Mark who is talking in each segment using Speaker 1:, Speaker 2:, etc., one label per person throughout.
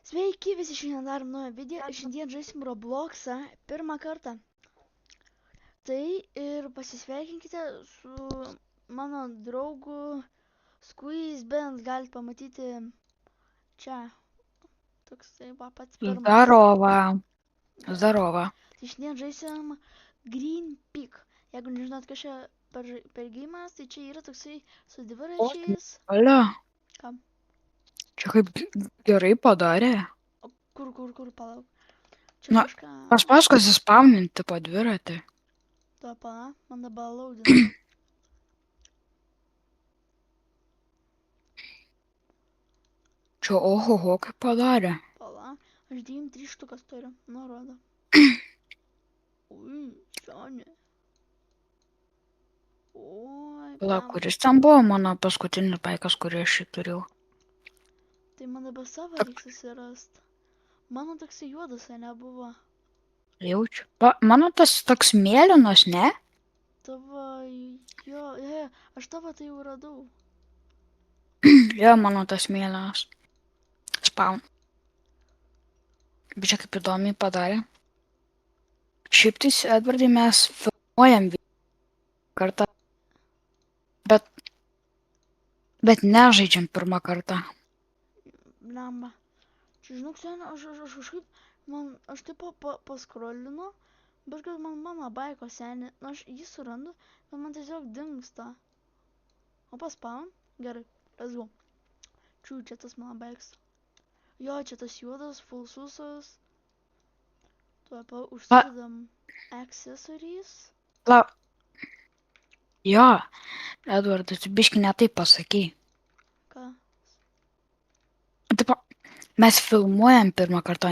Speaker 1: Sveiki visi, šiandien darom naują video, šiandien žaisim Robloxą pirmą kartą. Tai ir pasisveikinkite su mano draugu Squeeze Band, galite pamatyti čia. Toksai va pats pirmas.
Speaker 2: Здорово.
Speaker 1: Gerai.
Speaker 2: Здорово.
Speaker 1: Tai šiandien žaisim Green Peak. Jeigu nežinot, kas čia per gėjimas, tai čia yra toksai su
Speaker 2: O,
Speaker 1: dviračiais.
Speaker 2: Olia,
Speaker 1: Kam?
Speaker 2: čia kaip gerai padarė.
Speaker 1: O kur, palauk. Čia
Speaker 2: Na,
Speaker 1: kažką...
Speaker 2: aš paskui spauninti po dviratį.
Speaker 1: Tuo pala, man dabar laudina.
Speaker 2: Čia ohoho kaip padarė.
Speaker 1: Pala, aš 3 štukas turiu, nurodo. Ui, senė. Oi,
Speaker 2: Pala,
Speaker 1: blemba.
Speaker 2: kuris ten buvo mano paskutinis baikas, kurį aš jį turėjau.
Speaker 1: Tai man dabar savo
Speaker 2: Tak,
Speaker 1: reiks susirast. Mano toksai juodas, nebuvo.
Speaker 2: jaučiu. Mano tas toks mėlynas, ne?
Speaker 1: Tavo, jo, aš tavo tai jau radau.
Speaker 2: Jo, mano tas mėlynas. Spaun. Bet čia kaip įdomiai padarė. Šiaip tais, Edvardai, mes filmuojam kartą, bet nežaidžiam pirmą kartą.
Speaker 1: Blemba. Čia žinok, senė, aš kažkaip, aš taip paskrolinu, bet kad mano baiko senė, aš jį surandu, bet man tiesiog dingsta. O paspaun? Gerai, let's go. Čia tas mano baikas. Jo, čia tas juodas, falsusas. Tuo užsidedam accessories.
Speaker 2: La, jo, Edvardas, tu biški ne taip pasakai.
Speaker 1: Ką?
Speaker 2: Tipo, mes filmuojam pirmą kartą,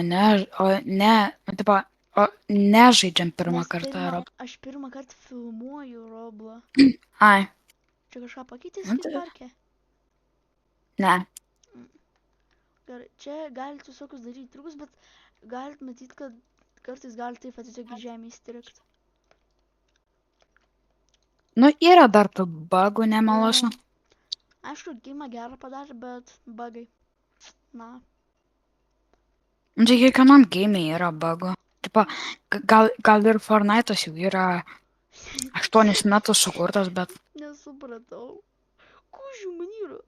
Speaker 2: nežaidžiam pirmą kartą.
Speaker 1: Aš pirmą kartą filmuoju Roblą.
Speaker 2: Ai,
Speaker 1: Čia kažką pakeitė
Speaker 2: nu tai
Speaker 1: skinbarke?
Speaker 2: ne.
Speaker 1: Gerai, čia galite visokius daryti triukus, bet galite matyti, kad kartais galite taip tiesiog į žemę įstrikti.
Speaker 2: Nu, yra dar tų bagų nemalosų.
Speaker 1: Aišku, gimą gerą padarė, bet bagai. Na.
Speaker 2: Nu, tai kiekvienam game yra bagų. Tipo, gal ir Fortnite'as jau yra 8 metus sukurtas, bet...
Speaker 1: Nesupratau. Kužių manyrų.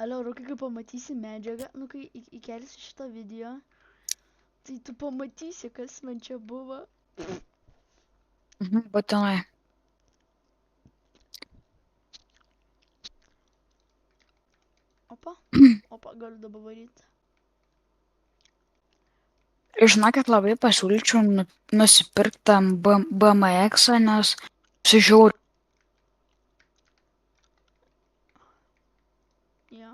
Speaker 1: Alio, Rokai, kai pamatysi medžiagą, nu kai įkelsi šitą video, tai tu pamatysi, kas man čia buvo.
Speaker 2: Būtinai.
Speaker 1: Opa, galiu dabar varyti.
Speaker 2: Žinokit, labai pasiūlyčiau nusipirkti tam BMX, nes sužiūriu.
Speaker 1: Jo.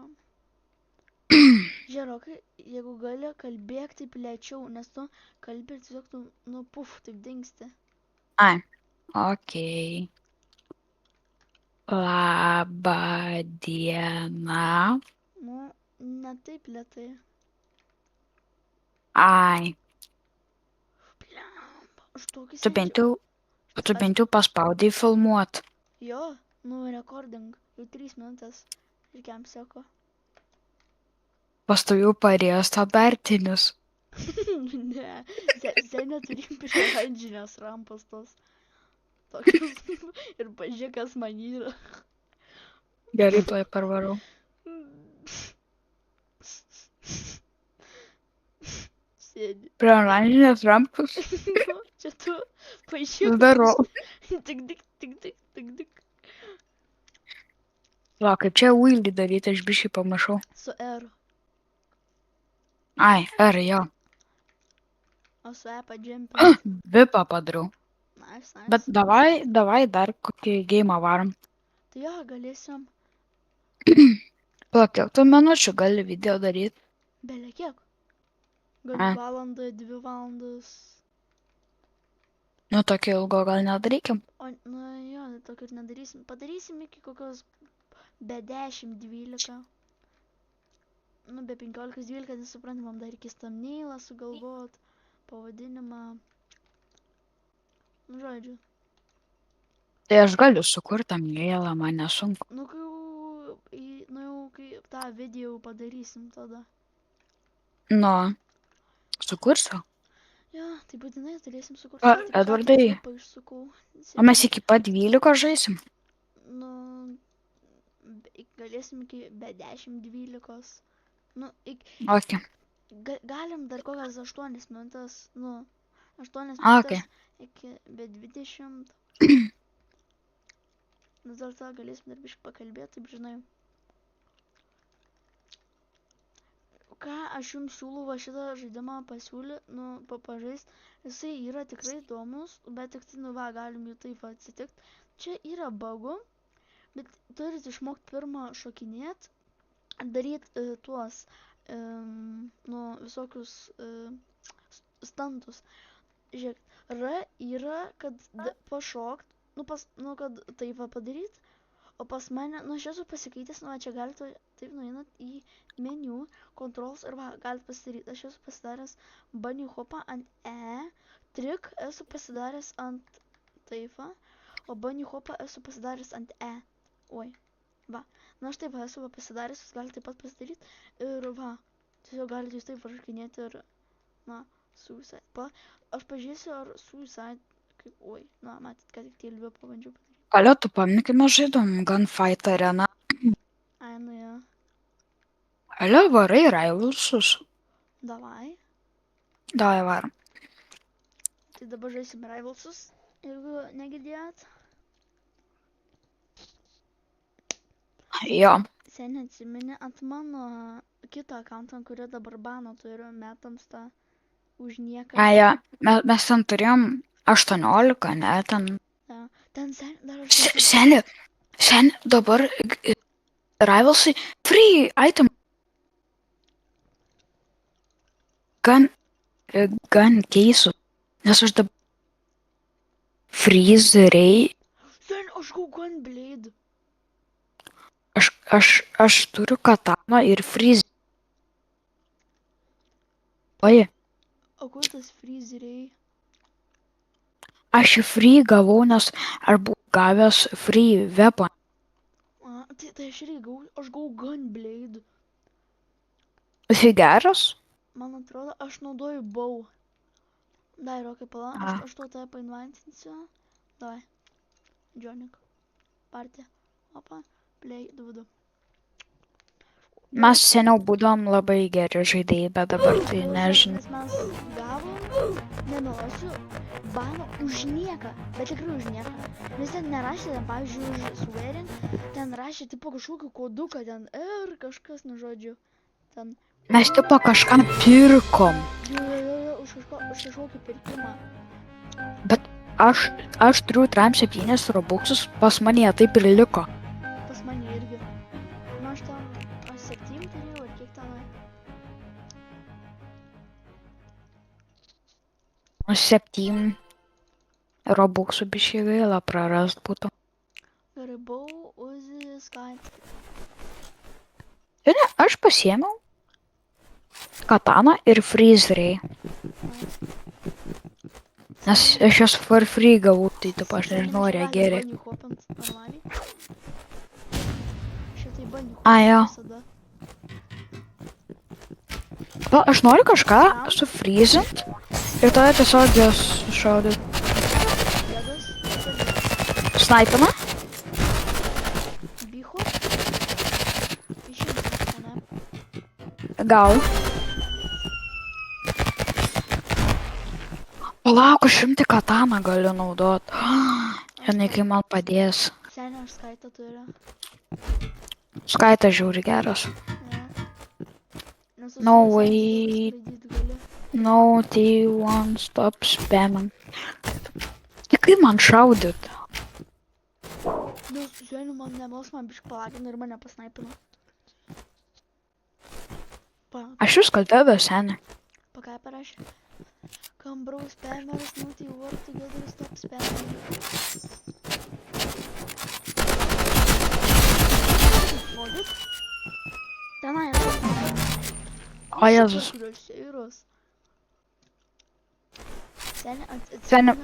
Speaker 1: Žiūrėk, jeigu gali, kalbėk taip lėčiau, nes tu kalbė ir tiesiog tu, taip dingsti.
Speaker 2: Ai, okei. Labą dieną.
Speaker 1: Nu, ne taip lėtai.
Speaker 2: Ai,
Speaker 1: Blemba, aš tokį
Speaker 2: tu bent jau paspaudai filmuot.
Speaker 1: Jo, recording, jau 3 minutės ir kiam seko.
Speaker 2: Pastoviau parėjo standartinius.
Speaker 1: Ne, senė turim prie oranžinės rampos tos. Tokius. Ir pažiūrėk, kas man yra.
Speaker 2: Gerai, tuoj parvarau.
Speaker 1: Sėdi.
Speaker 2: Prie oranžinės rampos.
Speaker 1: Nu, čia tu pažiūrėk.
Speaker 2: Darau.
Speaker 1: Tik.
Speaker 2: Va, kaip čia wheelie daryti, aš biškai pamašau.
Speaker 1: Su R.
Speaker 2: Ai, ar jo.
Speaker 1: O su E padžempinti.
Speaker 2: Vipą padariau.
Speaker 1: Nice.
Speaker 2: Bet davai dar kokį geimą varom.
Speaker 1: Tai jo, galėsim.
Speaker 2: Palauk, kiek tu minučių gali video daryti?
Speaker 1: Belia kiek? Galiu valandą, 2 valandas.
Speaker 2: Nu, tokio ilgo gal nedarykim.
Speaker 1: O, nu jo, tokio ir nedarysim. Padarysim iki kokios be 10-12. Nu, be 15-12, nesuprantam, man dar reikės thumbnailą sugalvot, pavadinimą. Nu, žodžiu.
Speaker 2: Tai aš galiu sukurti thumbnailą, man nesunku.
Speaker 1: Nu, kai tą video padarysim tada.
Speaker 2: Nu, sukursiu.
Speaker 1: Jo, tai būtinai turėsim sukurti.
Speaker 2: O,
Speaker 1: Va, tik
Speaker 2: Edvardai,
Speaker 1: klipą išsukau.
Speaker 2: o mes iki pat 12 žaisim?
Speaker 1: Nu, galėsim iki be 10-12. Nu,
Speaker 2: Ok.
Speaker 1: galim dar kokias 8 minutės, nu, 8
Speaker 2: Ok.
Speaker 1: minutės iki be 20. Vis dėlto galėsim dar biškį pakalbėti, taip žinai. Ką aš jums siūlau va šitą žaidimą pasiūlyti, nu, pažaist. Jisai yra tikrai įdomus, bet tik tai, nu, va, galim jų taip atsitikti. Čia yra bugų, bet turit išmokti pirmą šokinėti, daryti tuos, nu, visokius stuntus. Žiūrėk, R yra, kad pašokt, nu, kad taip va padaryt, o pas mane, nu, aš esu pasikeitęs, nu, čia galite taip nueinat į meniu, controls ir va, galite pasidaryti. Aš esu pasidaręs bunny hopą ant E, trik esu pasidaręs ant taip va, o bunny hopą esu pasidaręs ant E. Oi, va. Na, aš taip esu pasidaręs, jūs galite taip pat pasidaryti ir va, tiesiog galite jūs taip važkinėti ir, na, suicide. Aš pažiūrėsiu, ar suicide, kaip, oi, na, matyt, kad tik tie liubi pabandžiau padaryti.
Speaker 2: Alio, tu pamini, kai mes žaidom Gunfight Arena?
Speaker 1: Ai, nu, jo.
Speaker 2: Alio, varai Rivalsus.
Speaker 1: Davai.
Speaker 2: Davai, varom.
Speaker 1: Tai dabar žaisim Rivalsus, jeigu negirdėjot.
Speaker 2: Jo.
Speaker 1: Seniai atsimeni ant mano kito akantą, kurio dabar bano turiu metams tą už nieką.
Speaker 2: Jo, mes ten turėjom 18, ne, ten.
Speaker 1: Ja. Ten dar aš...
Speaker 2: Seni, dabar Rivalsai free item. Gan keisų, nes aš dabar freezeriai.
Speaker 1: Sen, aš gau Gunblade.
Speaker 2: Aš turiu kataną ir freeze. Oi,
Speaker 1: O kur tas freezeriai?
Speaker 2: aš į free gavau, nes aš buvau gavęs free weapon.
Speaker 1: Tai aš irgi gau, aš gau Gunblade.
Speaker 2: Esi geras?
Speaker 1: Man atrodo, aš naudoju bow. Dai, Rokai, pala, aš to tave painvantinsiu. Davai. Jonik. Partija. Opa. Play 2-2.
Speaker 2: Mes seniau būdavom labai geri žaidėjai, bet dabar tai nežinau.
Speaker 1: Nes mes gavom, nemelosiu, bano už nieką, bet tikrai už nieką. Nes ten nerašė, ten, pavyzdžiui, už swearing, ten rašė tipo kažkokį koduką, ten ir kažkas, nu žodžiu, ten.
Speaker 2: Mes tipo kažkam pirkom.
Speaker 1: Jo, už kažkokį pirkimą.
Speaker 2: Bet aš turiu 37 robuxus, pas mane jie taip ir liko.
Speaker 1: Pas mane irgi. Nu, aš 7 turėjau, ar kiek tenai.
Speaker 2: 7 robuxų biškai gaila prarast būtų.
Speaker 1: Ribau, Uzi, Sky.
Speaker 2: Ir ne, aš pasiėmiau kataną ir freezeriai. Nes aš jas for free gavau, tai taip aš nežinau, ar jie geri.
Speaker 1: Bunny hopint normaliai. Šitai bunny
Speaker 2: Jo.
Speaker 1: visada.
Speaker 2: O, aš noriu kažką sufreezint ir tada tiesiog jas sušaudyt.
Speaker 1: Jėgas.
Speaker 2: Snaipina?
Speaker 1: Biho. Išimtis, ne?
Speaker 2: Gal. Palauk, aš rimti kataną galiu naudot. Žinai, kai man padės.
Speaker 1: Seniai aš skaitą turiu.
Speaker 2: Skaitas žiūri geras.
Speaker 1: Ne. Nes
Speaker 2: No
Speaker 1: su
Speaker 2: way.
Speaker 1: skraidyt gali.
Speaker 2: No, T1, stop spamming. Tai kaip man šaudyt?
Speaker 1: Nu, seniai man nemels, man biškai palagino ir mane pasnaipino.
Speaker 2: Aš jūs kalbėjau seniai.
Speaker 1: Pa ką parašė? Come bro, spammers, naughty work together, stop spamming. Žodis? Tenai yra.
Speaker 2: O, Jėzus.
Speaker 1: Seniai, atsimenu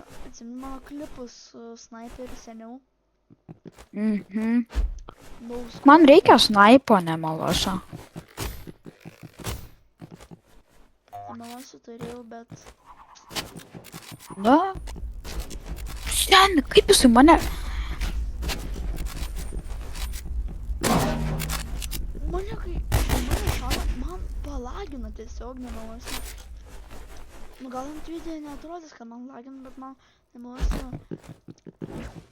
Speaker 1: mano klipus su snaiperiu seniau.
Speaker 2: Mhm.
Speaker 1: Naus.
Speaker 2: Man reikia snaipo nemalosą.
Speaker 1: Nemalosiu turėjau, bet...
Speaker 2: Na. Sen, kaip jisai mane...
Speaker 1: Mane kai... Mane šauna, man palagina tiesiog nemalosiu. Nu gal ant video neatrodys, kad man lagina, bet man nemalosiu.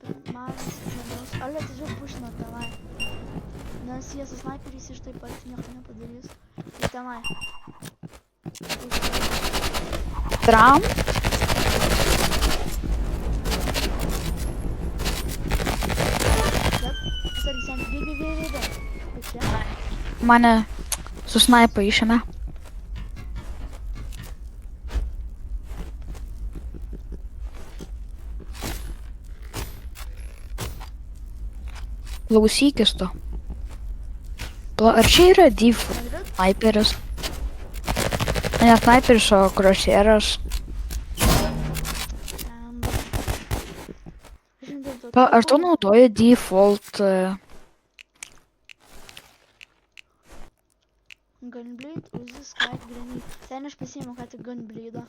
Speaker 1: Bet man nemalosiu. Arba tiesiog pušina tenai. Nes jie su snaiperiais iš taip pat nieko nepadarys. Ir tenai.
Speaker 2: Tram.
Speaker 1: Bet, sorry, sen, bėg. Bet čia.
Speaker 2: Mane su snaipo išėmė. Klausykis to. Ar čia yra default sniperis? Ne sniperis, o crosshair'as. Ar tu naudoji default...
Speaker 1: Gunblade, Uzi, Skype, Granny. Sen aš pasiėmiau ką tik Gunblade'ą.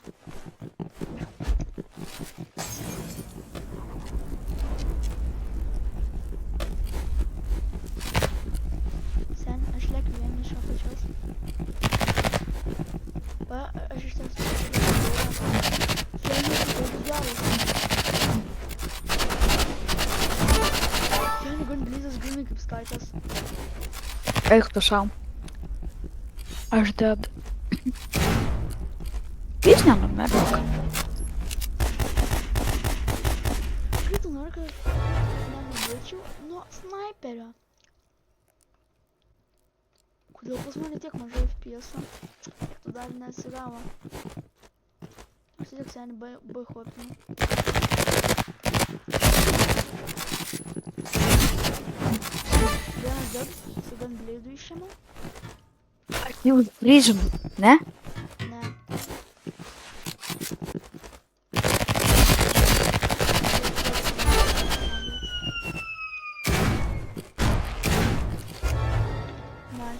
Speaker 1: Sen aš lekiu vien iš apačios. Va, aš iš tiesų Sen Gunblade'as grynai kaip Skype'as.
Speaker 2: Eik tu sau. Aš dead. Jis nenumerk.
Speaker 1: Kaip tu nori, kad aš nenubėčiau nuo sniperio? Kodėl pas mane tiek mažai FPS-ų? Kiek tu dar nesigavo? Aš tiesiog seniai B-hopinu. Vienas dead su Gunblade'u išėmiau.
Speaker 2: Jau grįžim, ne?
Speaker 1: Ne.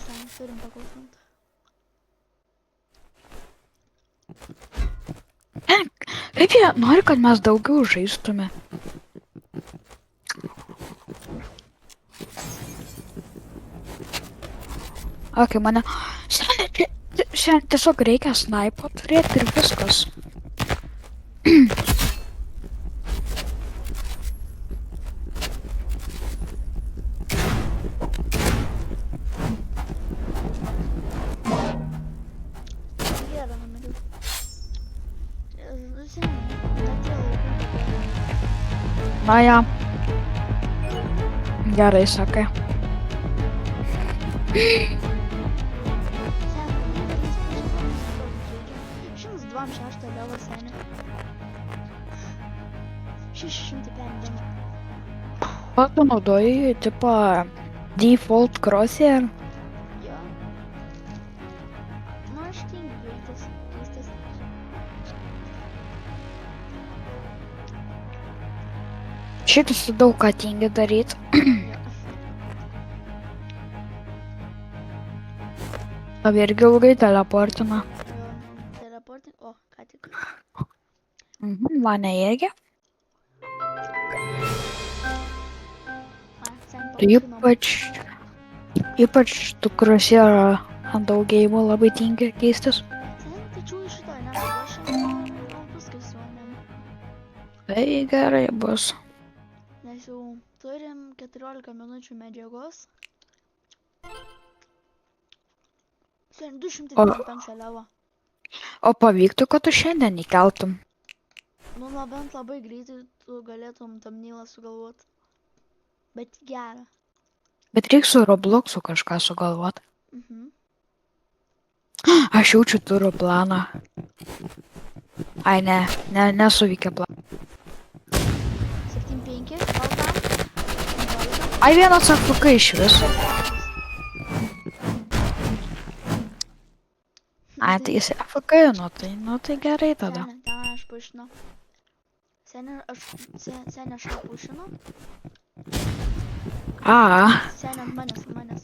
Speaker 1: Sen turim paklausant.
Speaker 2: Kaip jie nori, kad mes daugiau žaistume? Ok, mane... Šiandien tiesiog reikia snaipo turėti ir viskas.
Speaker 1: Gerai, numeriu. Sen,
Speaker 2: Na ja. Gerai, sakai.
Speaker 1: Šiandien 26 level senė. 650.
Speaker 2: O tu naudoji, tipo, default crosshair?
Speaker 1: Jo. Nu, aš tingiu keistas.
Speaker 2: Šitas daug ką tingi daryt. Tau irgi ilgai teleportina.
Speaker 1: Teleporting. O, ką tik.
Speaker 2: Mane irgi.
Speaker 1: Sen papušinom.
Speaker 2: Ypač tu crosshair ant daugėjimo labai tingi keistis.
Speaker 1: Sen, tačiau iš šito nesuvašėm. Bus kai suomėm.
Speaker 2: Tai gerai bus.
Speaker 1: Nes jau turim 14 minučių medžiagos. Sen 225 levo.
Speaker 2: O pavyktų, kad tu šiandien įkeltum.
Speaker 1: Nu, bent labai greitai tu galėtum thumbnailą sugalvot. Bet gerą.
Speaker 2: Bet reikia su Robloxu kažką sugalvot. Aš jaučiu turiu planą. Ai, nesuvykia planą.
Speaker 1: 7-5, gal tam?
Speaker 2: Ai, vienas AFK iš viso. Ai, tai jis AFK, nu tai gerai tada.
Speaker 1: Ten aš pušinu. Sen aš pušinu. Seni ant manęs.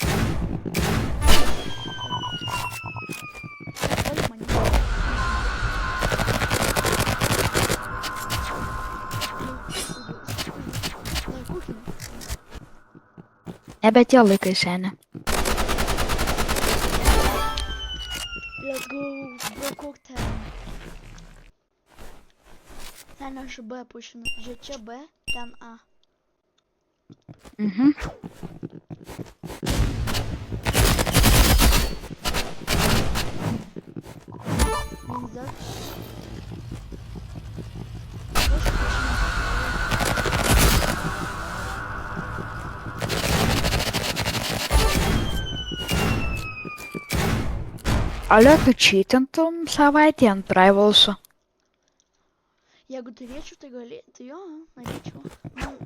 Speaker 1: Oi, mane. Kuchinį.
Speaker 2: Nebe tie laikai seni.
Speaker 1: Let's go, bro, koks ten. Ten aš B pušinu. Žiūrėk, čia B, ten A.
Speaker 2: Mhm.
Speaker 1: Minzak.
Speaker 2: Ale tu čytintum savaitę ant Privalso.
Speaker 1: Jeigu turėčiau, tai tai jo, norėčiau.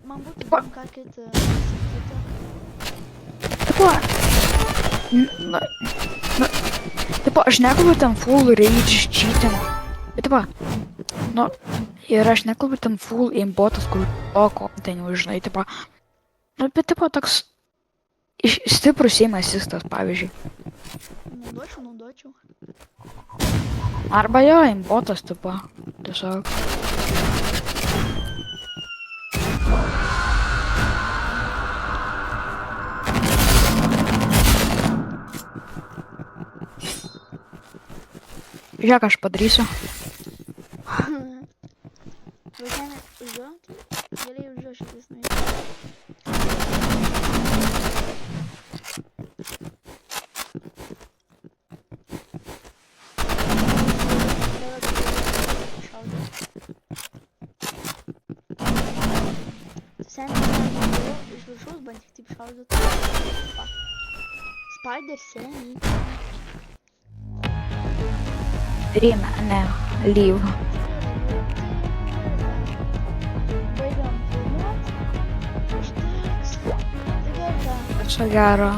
Speaker 1: Man būtų
Speaker 2: Pa-
Speaker 1: įdomu, ką kitą pasakyti.
Speaker 2: Tipo, tipo, aš nekalbu ten full rage cheating. Bet tipo, ir aš nekalbu ten full aimbotas, kur ko ten jau žinai, tipo. Bet tipo toks stiprus aim assistas, pavyzdžiui.
Speaker 1: Naudočiau.
Speaker 2: Arba jo aimbotas, tipo, tiesiog. Žiūrėk, aš padarysiu.
Speaker 1: Važiavame užduoti, geriai užduoti šitais nuėjai. Sen iš viršaus bandyk taip šaudyti. Spider seniai.
Speaker 2: Rėmė, ne, leave.
Speaker 1: Baigiam filmuot. Užteks. Tai gerai.
Speaker 2: Viso gero.